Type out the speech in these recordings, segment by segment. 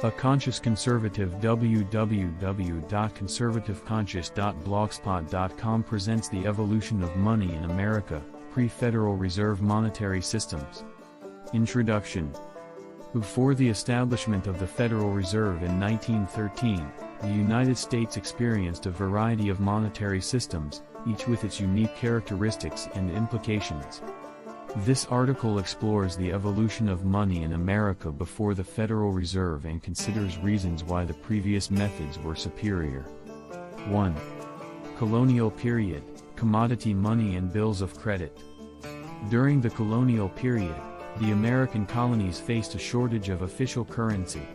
A Conscious Conservative. www.conservativeconscious.blogspot.com presents the evolution of money in America, pre-Federal Reserve monetary systems. Introduction. Before the establishment of the Federal Reserve in 1913, the United States experienced a variety of monetary systems, each with its unique characteristics and implications. This article explores the evolution of money in America before the Federal Reserve and considers reasons why the previous methods were superior. 1. Colonial period, commodity money and bills of credit. During the colonial period, the American colonies faced a shortage of official currency.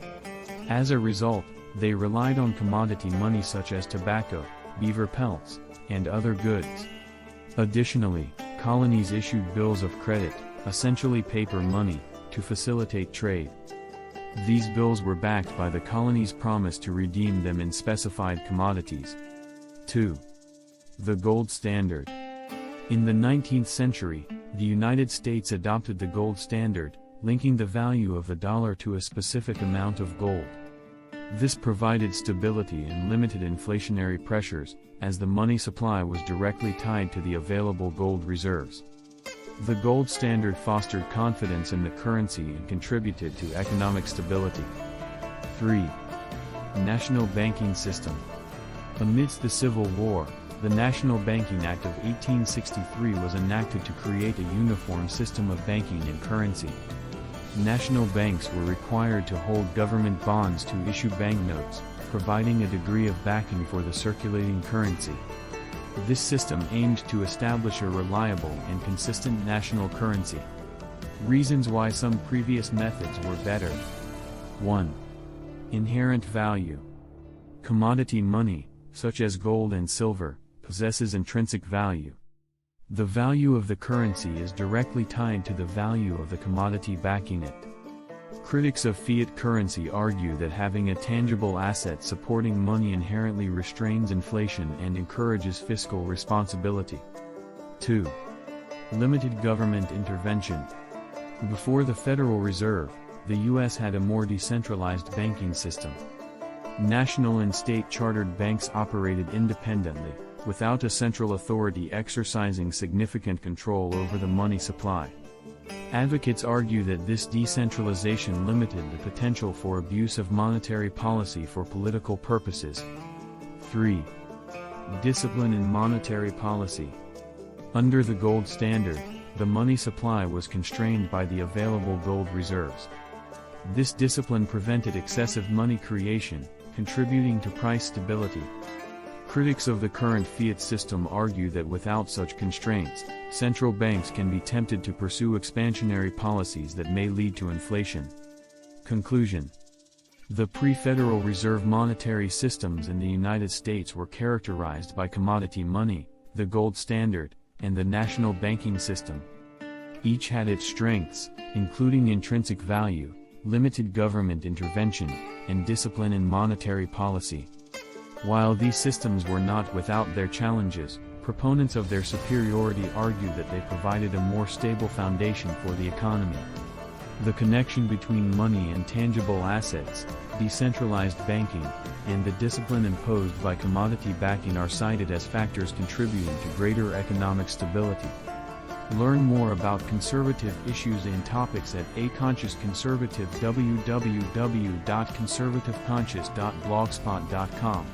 As a result, they relied on commodity money such as tobacco, beaver pelts, and other goods. Additionally, colonies issued bills of credit, essentially paper money, to facilitate trade. These bills were backed by the colonies' promise to redeem them in specified commodities. 2. The gold standard. In the 19th century, the United States adopted the gold standard, linking the value of the dollar to a specific amount of gold. This provided stability and limited inflationary pressures, as the money supply was directly tied to the available gold reserves. The gold standard fostered confidence in the currency and contributed to economic stability. 3. National banking system. Amidst the Civil War, the National Banking Act of 1863 was enacted to create a uniform system of banking and currency. National banks were required to hold government bonds to issue banknotes, providing a degree of backing for the circulating currency. This system aimed to establish a reliable and consistent national currency. Reasons why some previous methods were better. 1. Inherent value. Commodity money, such as gold and silver, possesses intrinsic value. The value of the currency is directly tied to the value of the commodity backing it. Critics of fiat currency argue that having a tangible asset supporting money inherently restrains inflation and encourages fiscal responsibility. 2. Limited government intervention. Before the Federal Reserve, the U.S. had a more decentralized banking system. National and state-chartered banks operated independently, without a central authority exercising significant control over the money supply. Advocates argue that this decentralization limited the potential for abuse of monetary policy for political purposes. 3. Discipline in monetary policy. Under the gold standard, the money supply was constrained by the available gold reserves. This discipline prevented excessive money creation, contributing to price stability. Critics of the current fiat system argue that without such constraints, central banks can be tempted to pursue expansionary policies that may lead to inflation. Conclusion. The pre-Federal Reserve monetary systems in the United States were characterized by commodity money, the gold standard, and the national banking system. Each had its strengths, including intrinsic value, limited government intervention, and discipline in monetary policy. While these systems were not without their challenges, proponents of their superiority argue that they provided a more stable foundation for the economy. The connection between money and tangible assets, decentralized banking, and the discipline imposed by commodity backing are cited as factors contributing to greater economic stability. Learn more about conservative issues and topics at A Conscious Conservative. www.conservativeconscious.blogspot.com